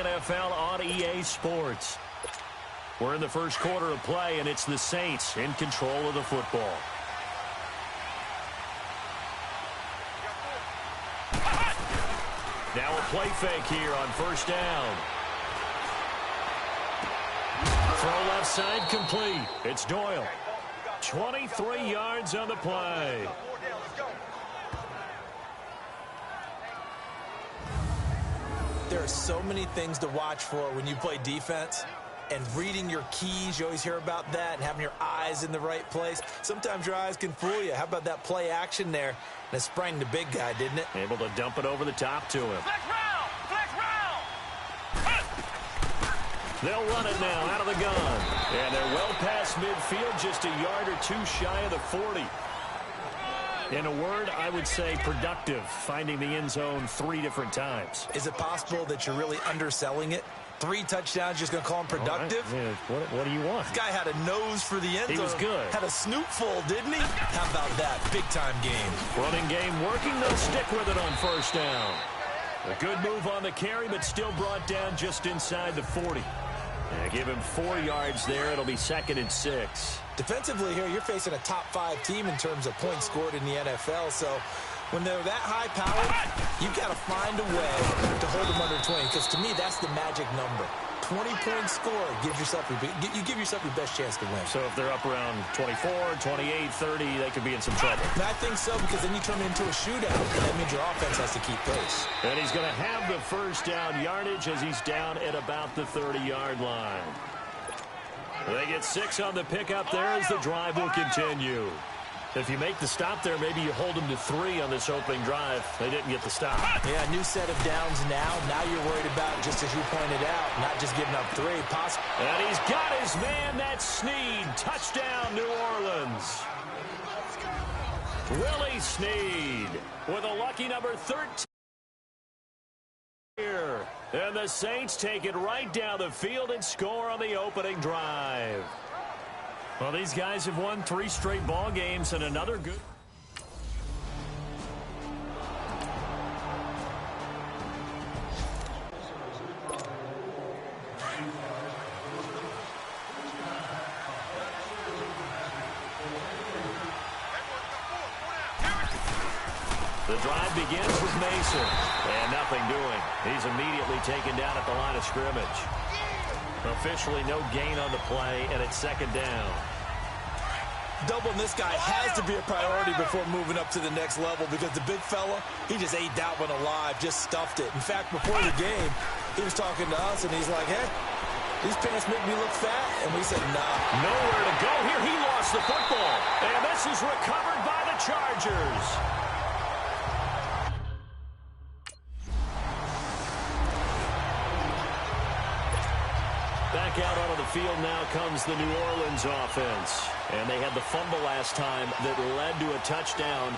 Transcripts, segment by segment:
NFL on EA Sports. We're in the first quarter of play, and it's the Saints in control of the football. Now a play fake here on first down. Throw left side complete. It's Doyle. 23 yards on the play. There are so many things to watch for when you play defense. And reading your keys, you always hear about that, and having your eyes in the right place. Sometimes your eyes can fool you. How about that play action there? And it sprang the big guy, didn't it? Able to dump it over the top to him. Flex round! Flex round! They'll run it now out of the gun. And they're well past midfield, just a yard or two shy of the 40. In a word, I would say productive, finding the end zone 3 different times. Is it possible that you're really underselling it? 3 touchdowns, just going to call him productive? Right. Yeah, what do you want? This guy had a nose for the end zone. He was good. Had a snootful, didn't he? How about that? Big-time game. Running game working. They'll stick with it on first down. A good move on the carry, but still brought down just inside the 40. Give him 4 yards there. It'll be 2nd and 6. Defensively here, you're facing a top-5 team in terms of points scored in the NFL, so when they're that high-powered, you've got to find a way to hold them under 20, because to me, that's the magic number. 20-point score, you give yourself your best chance to win. So if they're up around 24, 28, 30, they could be in some trouble. And I think so, because then you turn it into a shootout, and that means your offense has to keep pace. And he's going to have the first down yardage as he's down at about the 30-yard line. They get 6 on the pickup there as the drive will continue. If you make the stop there, maybe you hold them to 3 on this opening drive. They didn't get the stop. Yeah, new set of downs now. Now you're worried about, just as you pointed out, not just giving up 3. And he's got his man. That's Snead. Touchdown, New Orleans. Willie Snead with a lucky number 13 here. And the Saints take it right down the field and score on the opening drive. Well, these guys have won 3 straight ball games and another good. The drive begins with Mason. And nothing doing. He's immediately taken down at the line of scrimmage. Officially no gain on the play, and it's 2nd down. Doubling this guy has to be a priority before moving up to the next level, because the big fella, he just ate that one alive, just stuffed it. In fact, before the game, he was talking to us, and he's like, hey, these pants make me look fat. And we said, nah. Nowhere to go here. He lost the football. And this is recovered by the Chargers. Back out onto the field now comes the New Orleans offense. And they had the fumble last time that led to a touchdown.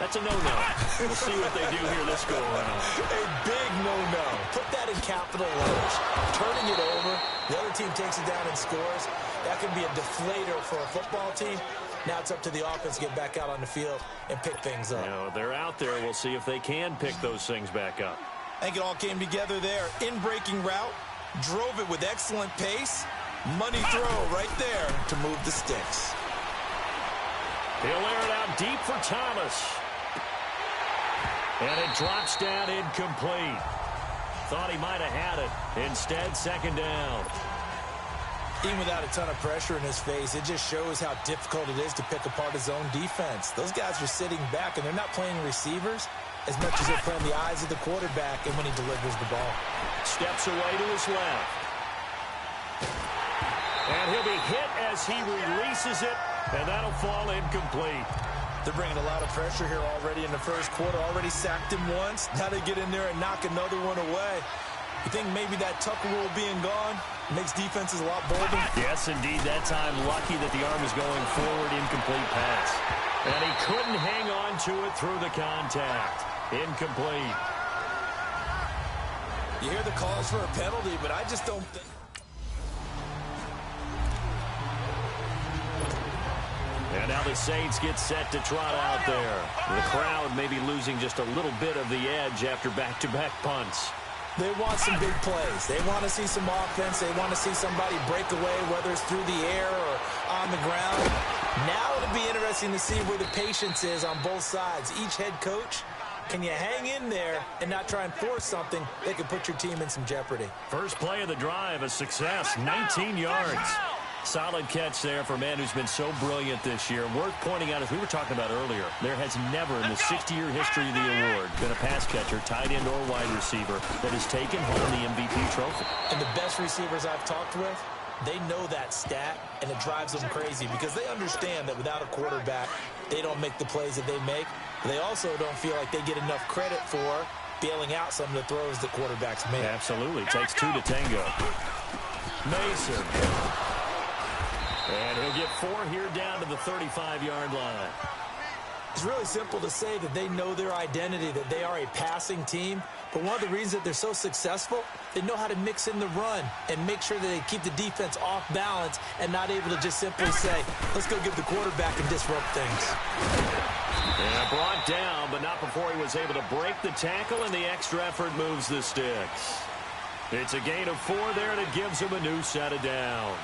That's a no-no. We'll see what they do here this go-around. A big no-no. Put that in capital letters. Turning it over, the other team takes it down and scores. That can be a deflator for a football team. Now it's up to the offense to get back out on the field and pick things up. You know, they're out there. We'll see if they can pick those things back up. I think it all came together there. In-breaking route. Drove it with excellent pace. Money throw right there to move the sticks. He'll air it out deep for Thomas. And it drops down incomplete. Thought he might have had it. Instead, 2nd down. Even without a ton of pressure in his face, it just shows how difficult it is to pick apart his own defense. Those guys are sitting back, and they're not playing receivers as much as they're playing the eyes of the quarterback and when he delivers the ball. Steps away to his left. And he'll be hit as he releases it, and that'll fall incomplete. They're bringing a lot of pressure here already in the first quarter. Already sacked him once. Now they get in there and knock another one away. You think maybe that Tucker rule being gone makes defenses a lot bolder? Yes, indeed. That time, lucky that the arm is going forward, incomplete pass. And he couldn't hang on to it through the contact. Incomplete. You hear the calls for a penalty, but I just don't think. And now the Saints get set to trot out there. The crowd may be losing just a little bit of the edge after back-to-back punts. They want some big plays. They want to see some offense. They want to see somebody break away, whether it's through the air or on the ground. Now it'll be interesting to see where the patience is on both sides. Each head coach, can you hang in there and not try and force something that could put your team in some jeopardy? First play of the drive, a success, 19 yards. Solid catch there for a man who's been so brilliant this year. Worth pointing out, as we were talking about earlier, there has never in the 60-year history of the award been a pass catcher, tight end or wide receiver that has taken home the MVP trophy. And the best receivers I've talked with, they know that stat, and it drives them crazy because they understand that without a quarterback, they don't make the plays that they make. They also don't feel like they get enough credit for bailing out some of the throws that quarterbacks make. Absolutely. Takes two to tango. Mason. And he'll get 4 here down to the 35-yard line. It's really simple to say that they know their identity, that they are a passing team. But one of the reasons that they're so successful, they know how to mix in the run and make sure that they keep the defense off balance and not able to just simply say, let's go get the quarterback and disrupt things. And brought down, but not before he was able to break the tackle, and the extra effort moves the sticks. It's a gain of 4 there, and it gives him a new set of downs.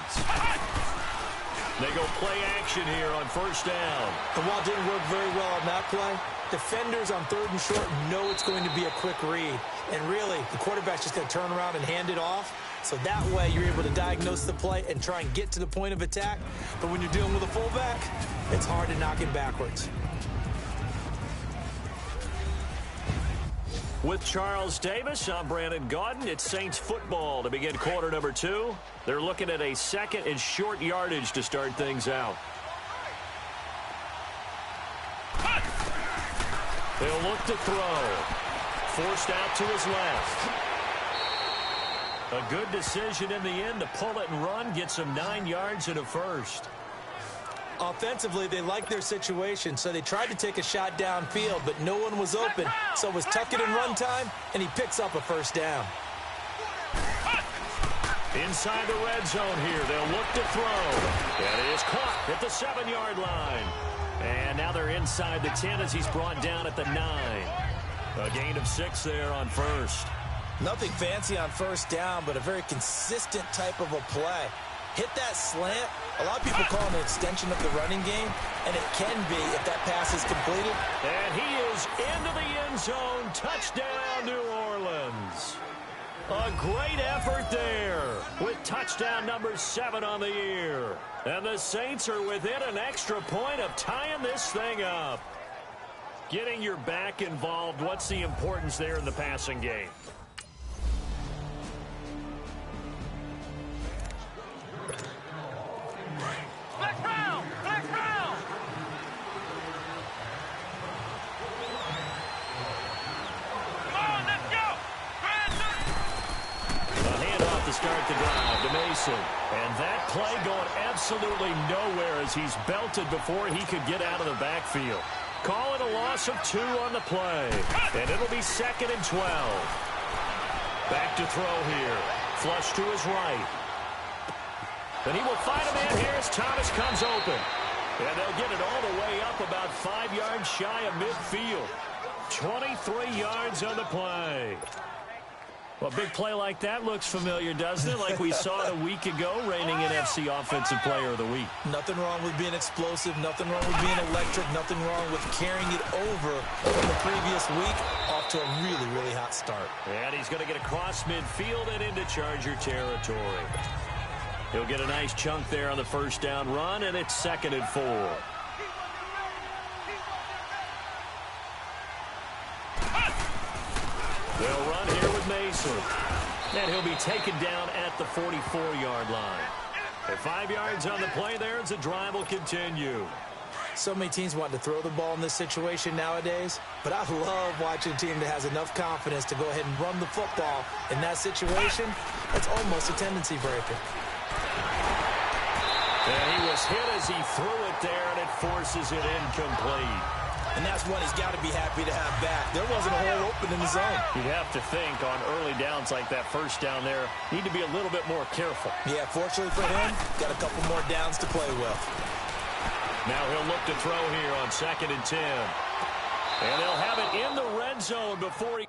They go play action here on first down. And while it didn't work very well on that play, defenders on 3rd and short know it's going to be a quick read. And really, the quarterback's just going to turn around and hand it off. So that way, you're able to diagnose the play and try and get to the point of attack. But when you're dealing with a fullback, it's hard to knock him backwards. With Charles Davis, I'm Brandon Gaudin. It's Saints football to begin quarter number 2. They're looking at a 2nd and short yardage to start things out. He'll look to throw. Forced out to his left. A good decision in the end to pull it and run. Get some 9 yards and a first. Offensively, they liked their situation, so they tried to take a shot downfield, but no one was open. So it was tuck it and run time, and he picks up a first down. Inside the red zone here, they'll look to throw. And it is caught at the 7-yard line. And now they're inside the 10 as he's brought down at the 9. A gain of 6 there on first. Nothing fancy on first down, but a very consistent type of a play. Hit that slant. A lot of people call it an extension of the running game, and it can be if that pass is completed. And he is into the end zone. Touchdown, New Orleans. A great effort there with touchdown number 7 on the year. And the Saints are within an extra point of tying this thing up. Getting your back involved, what's the importance there in the passing game? Start the drive to Mason. And that play going absolutely nowhere as he's belted before he could get out of the backfield. Call it a loss of 2 on the play. And it'll be 2nd and 12. Back to throw here. Flush to his right. And he will find a man here as Thomas comes open. And they'll get it all the way up about 5 yards shy of midfield. 23 yards on the play. Well, a big play like that looks familiar, doesn't it? Like we saw it a week ago, reigning NFC Offensive Player of the Week. Nothing wrong with being explosive. Nothing wrong with being electric. Nothing wrong with carrying it over from the previous week off to a really, really hot start. And he's going to get across midfield and into Charger territory. He'll get a nice chunk there on the first down run, and it's 2nd and 4. They'll run here with Mason. And he'll be taken down at the 44-yard line. At 5 yards on the play there, as the drive will continue. So many teams want to throw the ball in this situation nowadays, but I love watching a team that has enough confidence to go ahead and run the football. In that situation, that's almost a tendency breaker. And he was hit as he threw it there, and it forces it incomplete. And that's one he's got to be happy to have back. There wasn't a hole open in the zone. You'd have to think on early downs like that first down there, need to be a little bit more careful. Yeah, fortunately for him, got a couple more downs to play with. Now he'll look to throw here on 2nd and 10. And they'll have it in the red zone before he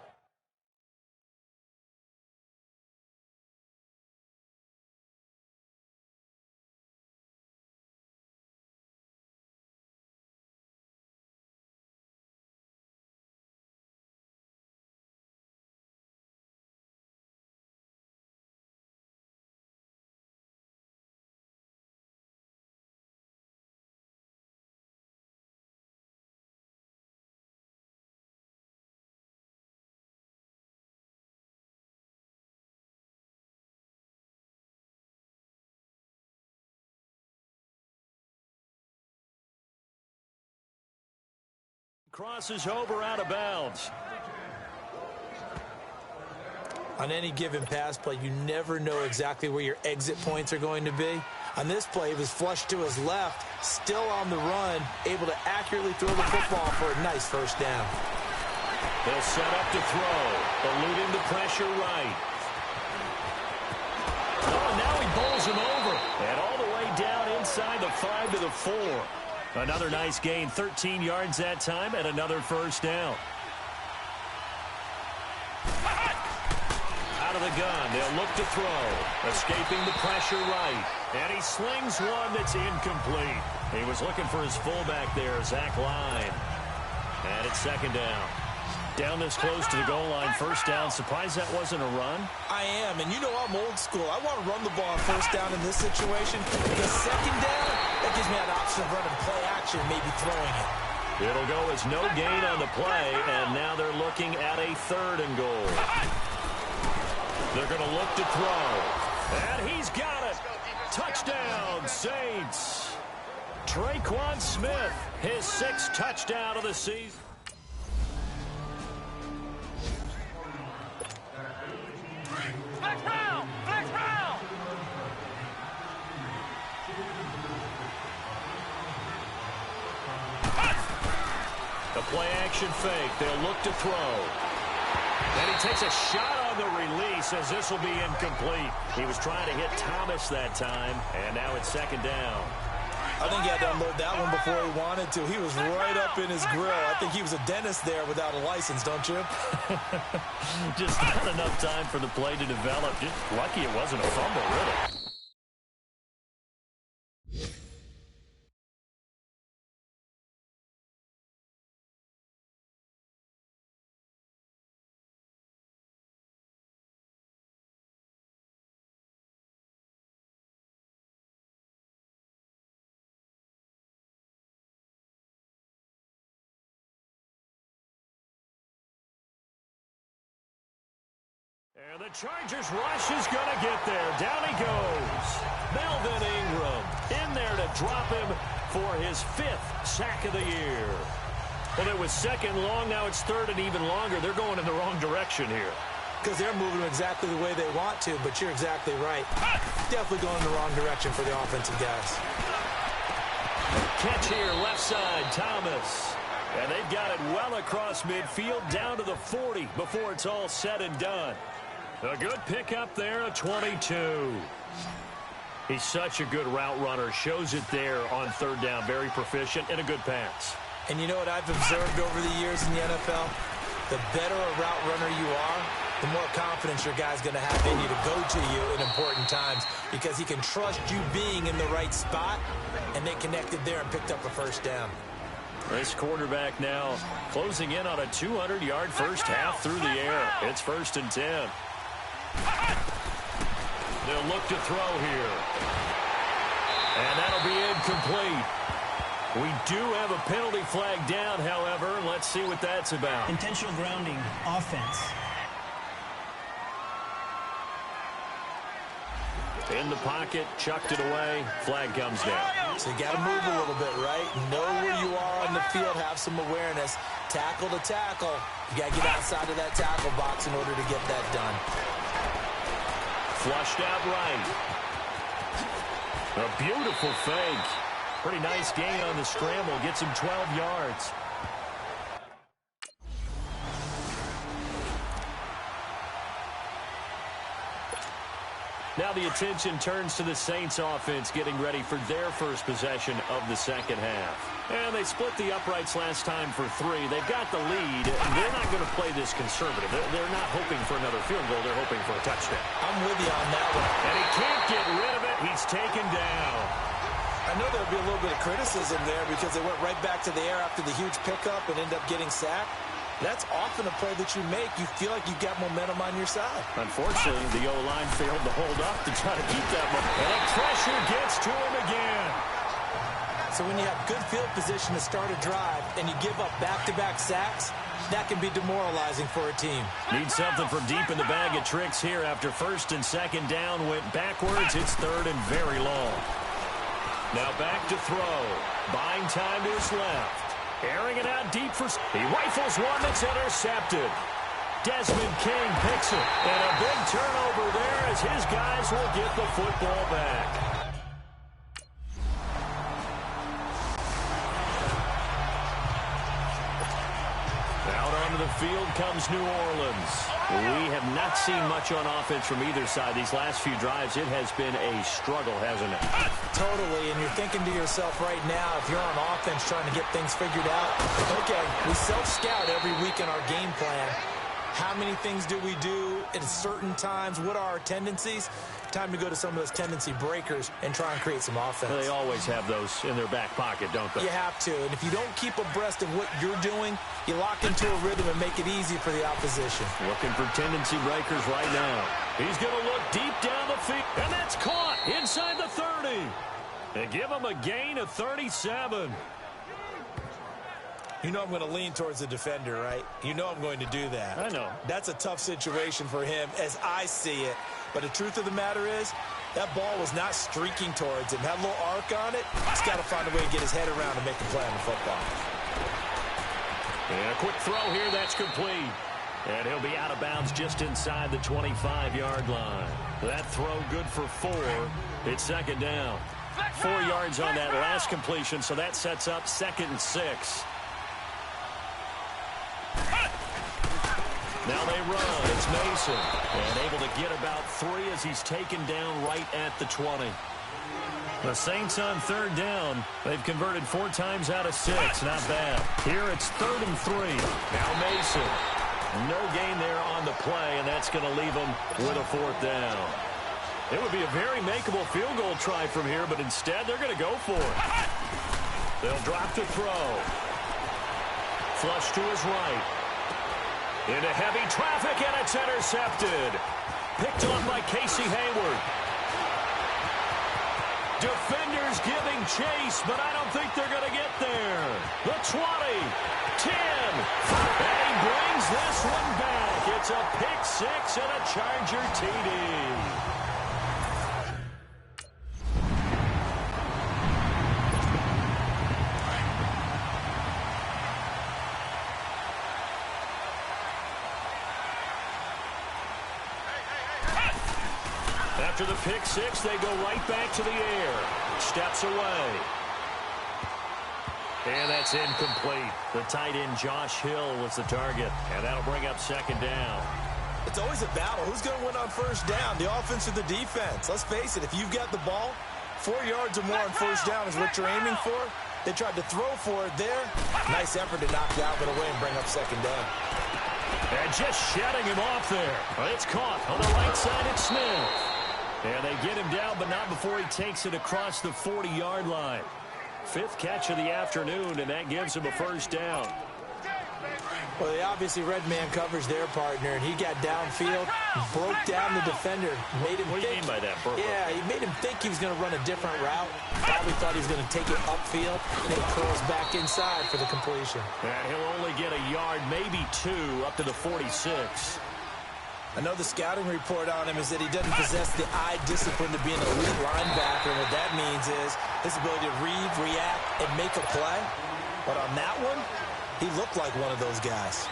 crosses over out of bounds. On any given pass play, you never know exactly where your exit points are going to be. On this play, he was flushed to his left, still on the run, able to accurately throw the football for a nice first down. They'll set up to throw, eluding the pressure right. Oh, and now he bowls him over. And all the way down inside the 5 to the 4. Another nice gain, 13 yards that time, and another first down. Out of the gun, they'll look to throw. Escaping the pressure right. And he slings one that's incomplete. He was looking for his fullback there, Zach Line. And it's second down. Down this close to the goal line, first down. Surprised that wasn't a run? I am, and you know I'm old school. I want to run the ball on first down in this situation. Because second down, that gives me an option of running play action, maybe throwing it. It'll go as no gain on the play, and now they're looking at a 3rd and goal. They're going to look to throw. And he's got it. Touchdown, Saints. Traquan Smith, his 6th touchdown of the season. Flex round! Flex round! The play-action fake. They'll look to throw. And he takes a shot on the release as this will be incomplete. He was trying to hit Thomas that time, and now it's second down. I think he had to unload that one before he wanted to. He was right up in his grill. I think he was a dentist there without a license, don't you? Just not enough time for the play to develop. Just lucky it wasn't a fumble, really. And the Chargers rush is going to get there. Down he goes. Melvin Ingram in there to drop him for his 5th sack of the year. Well, it was second long. Now it's 3rd and even longer. They're going in the wrong direction here. Because they're moving exactly the way they want to, but you're exactly right. Definitely going in the wrong direction for the offensive guys. Catch here, left side, Thomas. And they've got it well across midfield, down to the 40 before it's all said and done. A good pickup there, a 22. He's such a good route runner. Shows it there on 3rd down. Very proficient and a good pass. And you know what I've observed over the years in the NFL? The better a route runner you are, the more confidence your guy's going to have in you to go to you in important times because he can trust you being in the right spot, and they connected there and picked up a first down. This quarterback now closing in on a 200-yard first half through the air. It's 1st and 10. They'll look to throw here. And that'll be incomplete. We do have a penalty flag down, however. Let's see what that's about. Intentional grounding, offense. In the pocket, chucked it away, flag comes down. So you got to move a little bit, right? Know where you are on the field, have some awareness. Tackle to tackle. You got to get outside of that tackle box in order to get that done. Flushed out right. A beautiful fake. Pretty nice gain on the scramble. Gets him 12 yards. Now the attention turns to the Saints offense getting ready for their first possession of the second half. And they split the uprights last time for 3. They've got the lead. They're not going to play this conservative. They're not hoping for another field goal. They're hoping for a touchdown. I'm with you on that one. And he can't get rid of it. He's taken down. I know there'll be a little bit of criticism there because they went right back to the air after the huge pickup and ended up getting sacked. That's often a play that you make. You feel like you've got momentum on your side. Unfortunately, the O-line failed to hold up to try to keep that momentum. And pressure gets to him again. So when you have good field position to start a drive and you give up back-to-back sacks, that can be demoralizing for a team. Need something from deep in the bag of tricks here after 1st and 2nd down. Went backwards. It's 3rd and very long. Now back to throw. Buying time to his left. Airing it out deep for... He rifles one that's intercepted. Desmond King picks it. And a big turnover there as his guys will get the football back. Out onto the field comes New Orleans. We have not seen much on offense from either side. These last few drives, it has been a struggle, hasn't it? Totally, and you're thinking to yourself right now, if you're on offense trying to get things figured out, okay, we self-scout every week in our game plan. How many things do we do at certain times? What are our tendencies? Time to go to some of those tendency breakers and try and create some offense. They always have those in their back pocket, don't they? You have to, and if you don't keep abreast of what you're doing, you lock into a rhythm and make it easy for the opposition. Looking for tendency breakers right now. He's going to look deep down the field, and that's caught inside the 30. And give him a gain of 37. You know I'm going to lean towards the defender, right? You know I'm going to do that. I know. That's a tough situation for him as I see it. But the truth of the matter is, that ball was not streaking towards him. Had a little arc on it. He's got to find a way to get his head around and make a play on the football. And a quick throw here, that's complete. And he'll be out of bounds just inside the 25-yard line. That throw good for 4. It's second down. 4 yards on that last completion, so that sets up 2nd and 6. Now they run. It's Mason. And able to get about 3 as he's taken down right at the 20. The Saints on 3rd down. They've converted 4 times out of 6. Not bad. Here it's 3rd and 3. Now Mason. No gain there on the play, and that's going to leave them with a 4th down. It would be a very makeable field goal try from here, but instead they're going to go for it. They'll drop the throw. Flush to his right. Into heavy traffic, and it's intercepted. Picked off by Casey Hayward. Defenders giving chase, but I don't think they're going to get there. The 20, 10, and he brings this one back. It's a pick 6 and a Charger TD. After the pick 6, they go right back to the air. Steps away. And that's incomplete. The tight end, Josh Hill, was the target. And that'll bring up 2nd down. It's always a battle. Who's going to win on 1st down, the offense or the defense? Let's face it, if you've got the ball, 4 yards or more on 1st down is what you're aiming for. They tried to throw for it there. Nice effort to knock Dalvin away and bring up 2nd down. And just shutting him off there. It's caught on the right side. It's Smith. And they get him down, but not before he takes it across the 40-yard line. 5th catch of the afternoon, and that gives him a 1st down. Well, they obviously red man coverage their partner, and he got downfield, broke down the defender, made him What do you mean by that, Burko? Yeah, he made him think he was going to run a different route. Probably thought he was going to take it upfield, and it curls back inside for the completion. And he'll only get a yard, maybe 2, up to the 46. I know the scouting report on him is that he doesn't possess the eye discipline to be an elite linebacker. What that means is his ability to read, react, and make a play. But on that one, he looked like one of those guys.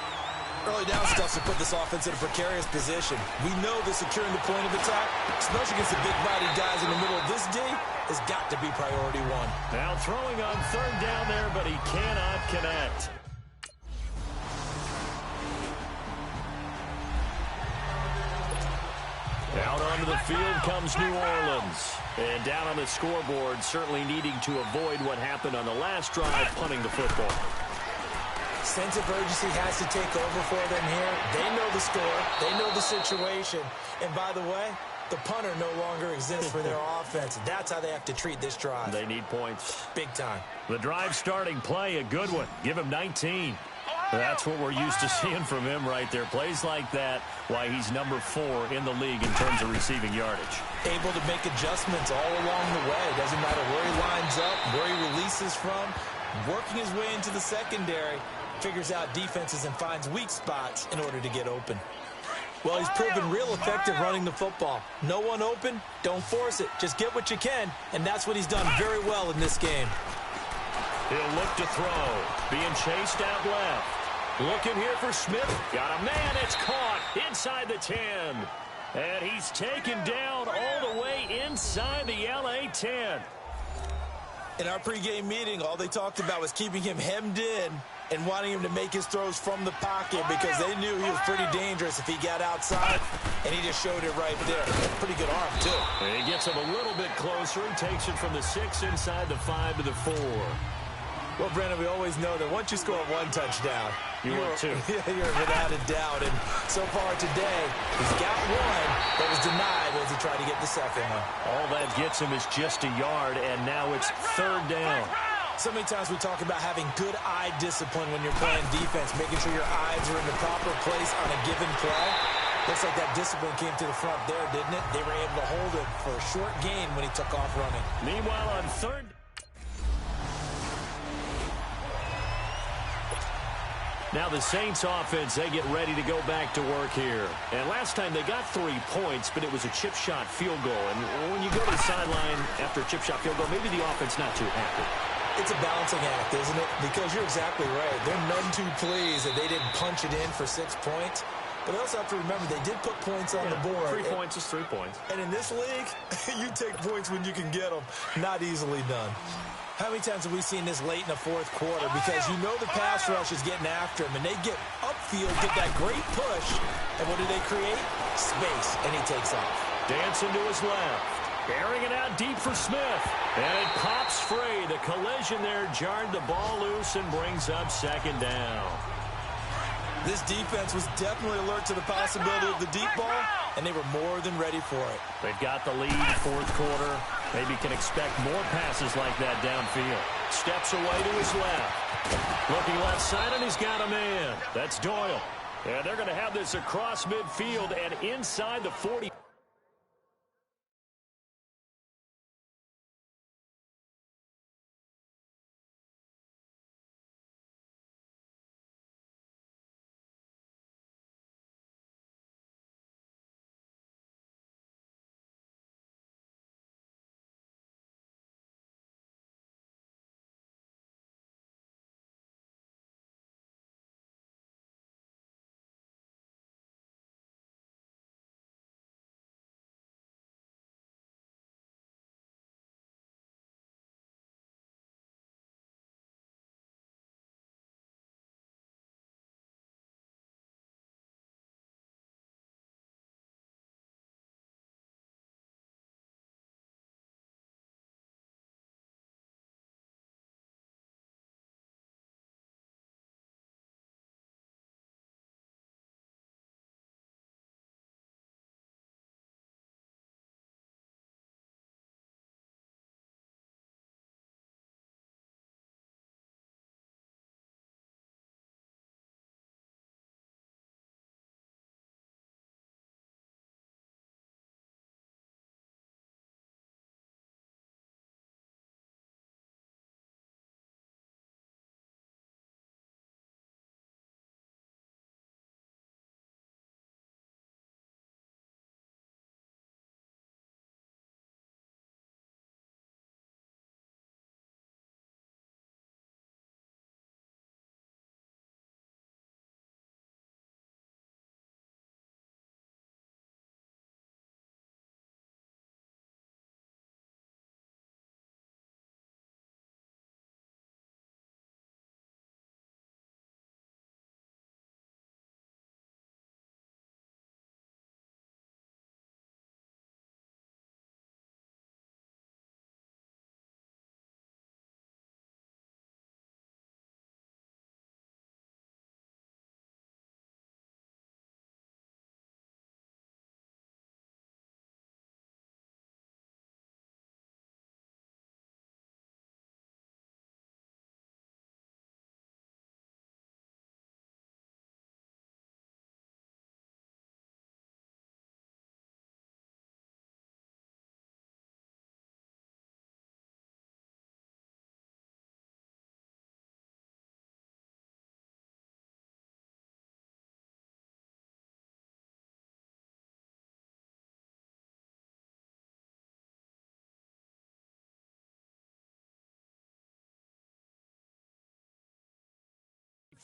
Early down stuff to put this offense in a precarious position. We know that securing the point of attack, especially against the big-bodied guys in the middle of this D, has got to be priority 1. Now throwing on 3rd down there, but he cannot connect. Out onto the field comes New Orleans. And down on the scoreboard, certainly needing to avoid what happened on the last drive, punting the football. Sense of urgency has to take over for them here. They know the score. They know the situation. And by the way, the punter no longer exists for their offense. That's how they have to treat this drive. They need points. Big time. The drive starting play, a good one. Give him 19. That's what we're used to seeing from him right there. Plays like that, why he's number 4 in the league in terms of receiving yardage. Able to make adjustments all along the way. Doesn't matter where he lines up, where he releases from. Working his way into the secondary. Figures out defenses and finds weak spots in order to get open. Well, he's proven real effective running the football. No one open, don't force it. Just get what you can, and that's what he's done very well in this game. He'll look to throw. Being chased out left. Looking here for Smith. Got a man. It's caught inside the 10. And he's taken down all the way inside the LA 10. In our pregame meeting, all they talked about was keeping him hemmed in and wanting him to make his throws from the pocket because they knew he was pretty dangerous if he got outside, and he just showed it right there. Pretty good arm, too. And he gets him a little bit closer and takes it from the 6 inside the 5 to the 4. Well, Brandon, we always know that once you score one touchdown, you're two. You're without a doubt. And so far today, he's got one that was denied as he tried to get the second one. All that gets him is just a yard, and now it's 3rd down. So many times we talk about having good eye discipline when you're playing defense, making sure your eyes are in the proper place on a given play. Looks like that discipline came to the front there, didn't it? They were able to hold it for a short gain when he took off running. Meanwhile, on 3rd. Now the Saints offense, they get ready to go back to work here. And last time they got 3 points, but it was a chip shot field goal. And when you go to the sideline after a chip shot field goal, maybe the offense not too happy. It's a balancing act, isn't it? Because you're exactly right. They're none too pleased that they didn't punch it in for 6 points. But they also have to remember they did put points on the board. 3 points is 3 points. And in this league, you take points when you can get them. Not easily done. How many times have we seen this late in the 4th quarter? Because you know the pass rush is getting after him, and they get upfield, get that great push, and what do they create? Space, and he takes off. Dancing to his left. Airing it out deep for Smith. And it pops free. The collision there jarred the ball loose and brings up 2nd down. This defense was definitely alert to the possibility of the deep ball, and they were more than ready for it. They've got the lead, 4th quarter. Maybe can expect more passes like that downfield. Steps away to his left. Looking left side, and he's got a man. That's Doyle. And they're going to have this across midfield and inside the 40.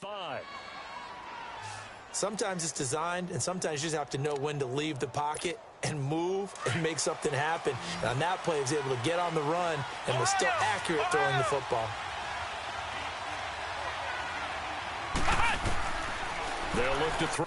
5. Sometimes it's designed, and sometimes you just have to know when to leave the pocket and move and make something happen. And on that play, he was able to get on the run and was still accurate throwing the football. They'll look to throw.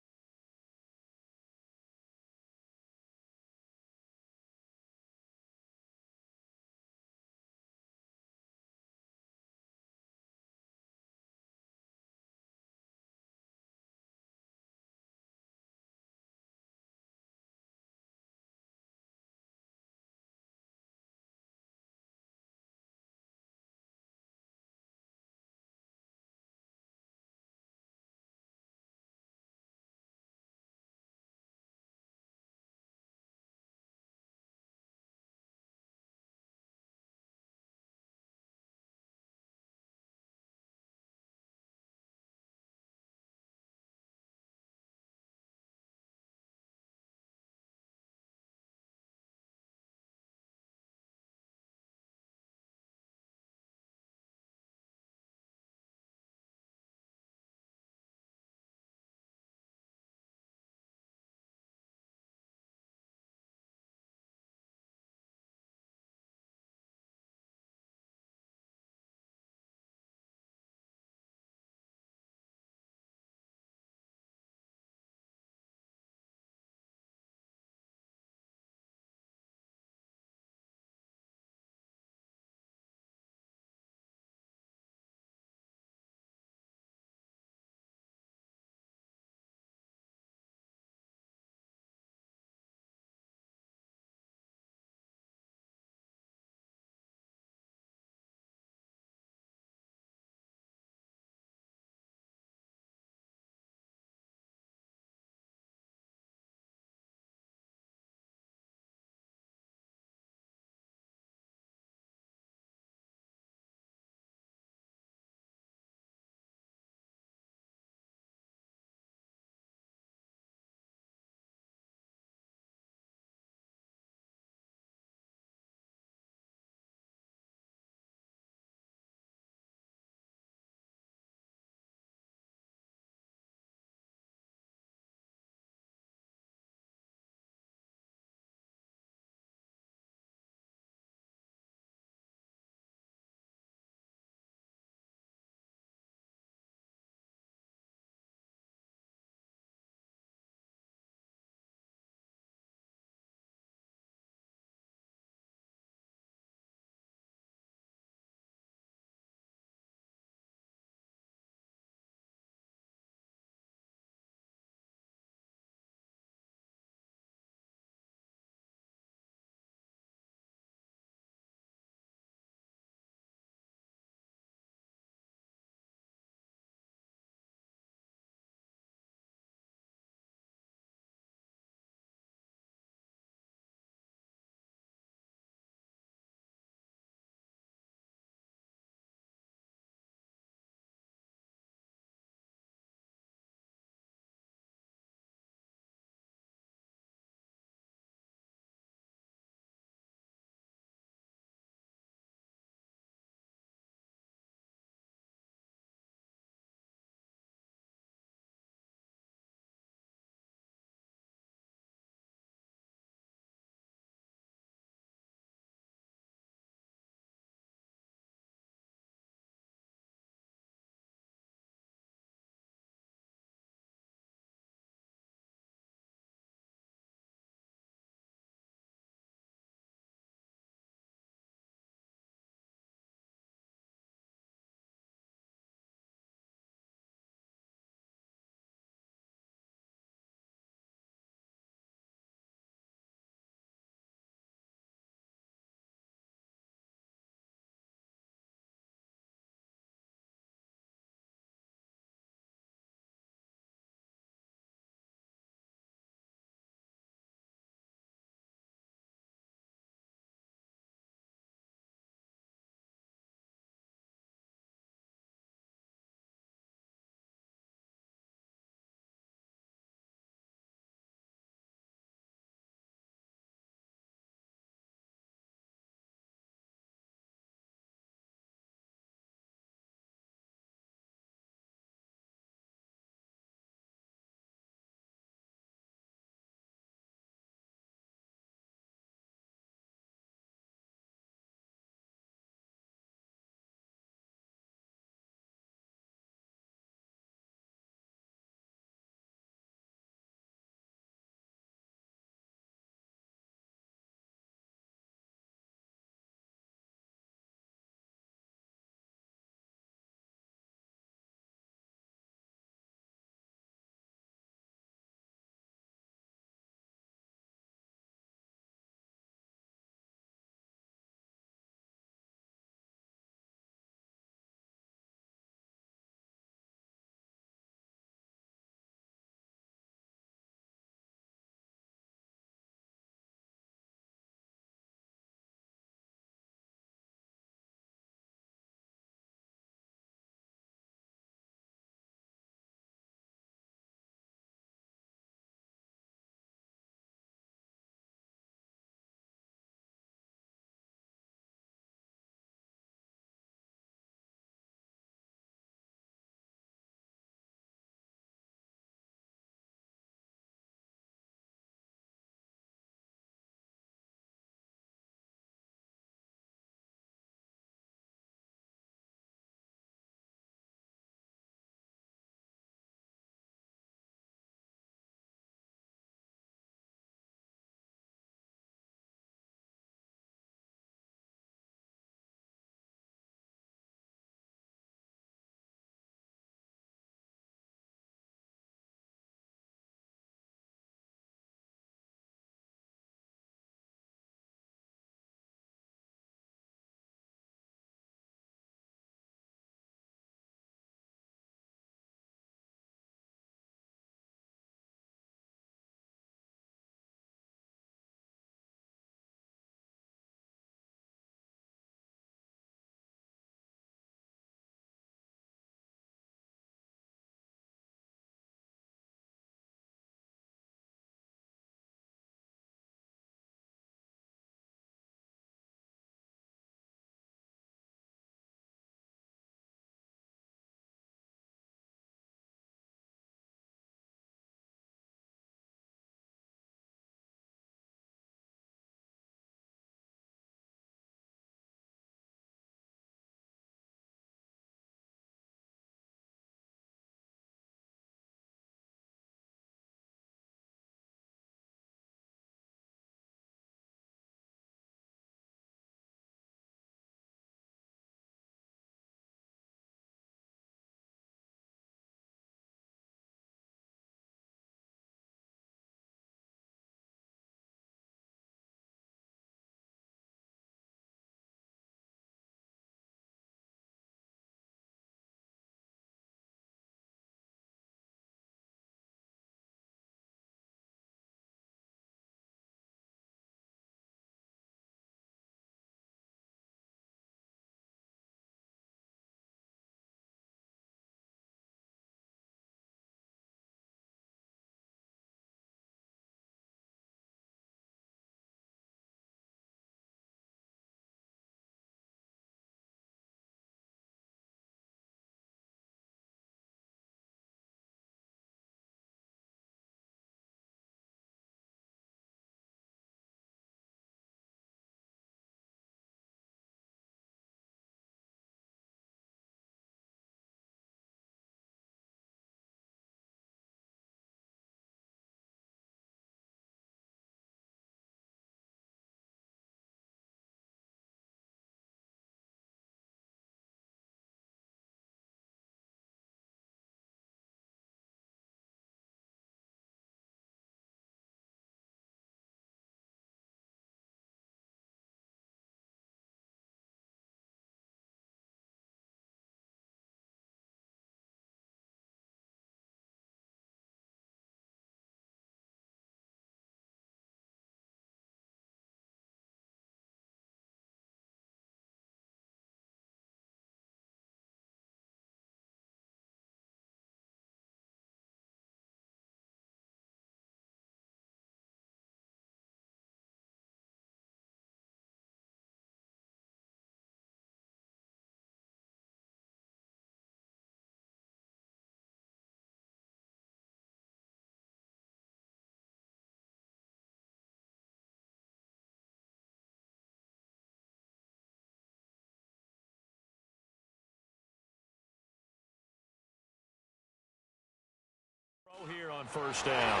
On first down.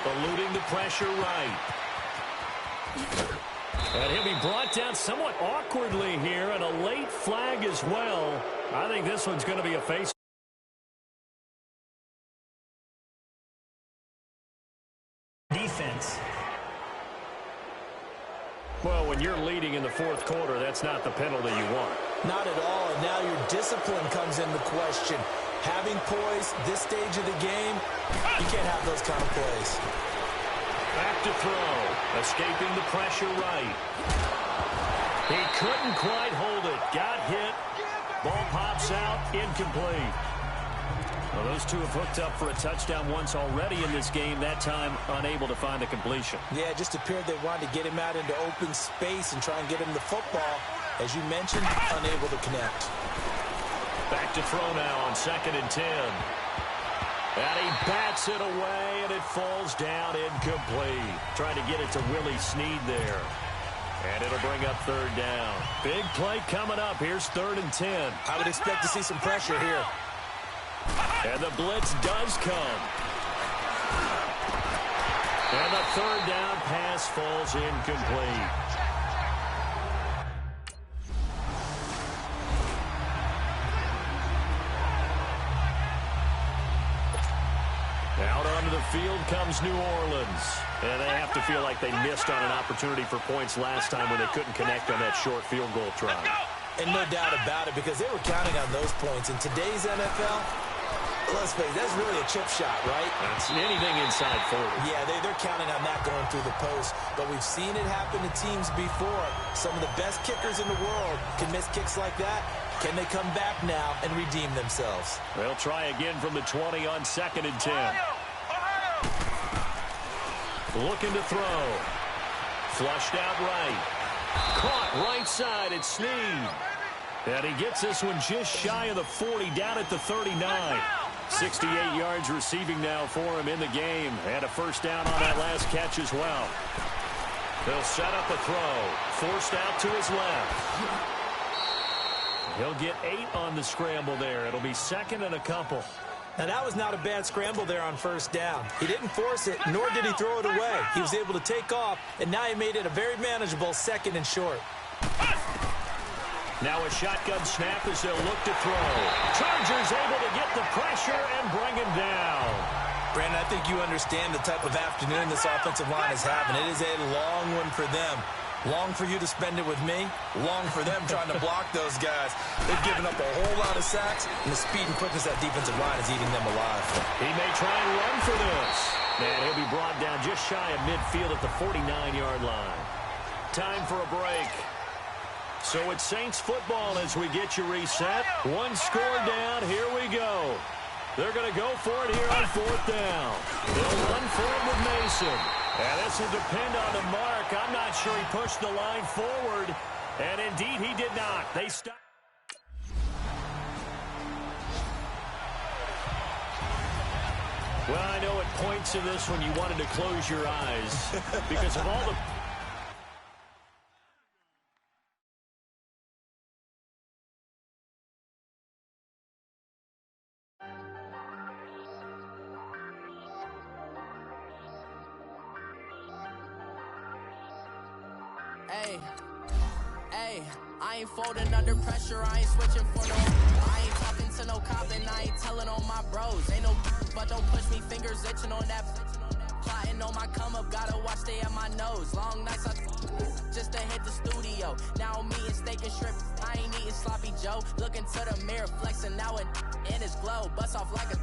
Eluding the pressure right. And he'll be brought down somewhat awkwardly here, and a late flag as well. I think this one's going to be a face. Defense. Well, when you're leading in the fourth quarter, that's not the penalty you want. Not at all, and now your discipline comes into question. Having poise this stage of the game, you can't have those kind of plays. Back to throw. Escaping the pressure right. He couldn't quite hold it. Got hit. Ball pops out. Incomplete. Well, those two have hooked up for a touchdown once already in this game, that time unable to find a completion. Yeah, it just appeared they wanted to get him out into open space and try and get him the football. As you mentioned, unable to connect. Back to throw now on 2nd and 10. And he bats it away, and it falls down incomplete. Trying to get it to Willie Snead there. And it'll bring up 3rd down. Big play coming up. Here's 3rd and 10. I would expect to see some pressure here. And the blitz does come. And the 3rd down pass falls incomplete. Out onto the field comes New Orleans. And they have to feel like they missed on an opportunity for points last time when they couldn't connect on that short field goal try. And no doubt about it, because they were counting on those points. In today's NFL, let's face it, that's really a chip shot, right? That's anything inside 40. Yeah, they're counting on that going through the post. But we've seen it happen to teams before. Some of the best kickers in the world can miss kicks like that. Can they come back now and redeem themselves? They'll try again from the 20 on 2nd and 10. Looking to throw. Flushed out right. Caught right side at Snead. And he gets this one just shy of the 40, down at the 39. 68 yards receiving now for him in the game. And a 1st down on that last catch as well. They'll set up a throw. Forced out to his left. He'll get 8 on the scramble there. It'll be 2nd and a couple. Now, that was not a bad scramble there on 1st down. He didn't force it, nor did he throw it away. He was able to take off, and now he made it a very manageable 2nd and short. Now a shotgun snap as they'll look to throw. Chargers able to get the pressure and bring him down. Brandon, I think you understand the type of afternoon this offensive line is having. It is a long one for them. Long for you to spend it with me. Long for them trying to block those guys. They've given up a whole lot of sacks, and the speed and quickness of that defensive line is eating them alive. He may try and run for this. And he'll be brought down just shy of midfield at the 49-yard line. Time for a break. So it's Saints football as we get you reset. 1 score down. Here we go. They're going to go for it here on 4th down. They'll run for it with Mason. And this will depend on the mark. I'm not sure he pushed the line forward. And indeed, he did not. They stopped. Well, I know at points in this one you wanted to close your eyes because of all the... Hey, I ain't folding under pressure, I ain't switching for no. I ain't talking to no cop and I ain't telling on my bros. Ain't no but don't push me, fingers itching on that. Plotting on my come up, gotta watch stay at my nose. Long nights I just to hit the studio. Now I'm eating steak and shrimp, I ain't eating sloppy Joe. Looking to the mirror, flexing now it in his glow. Bust off like a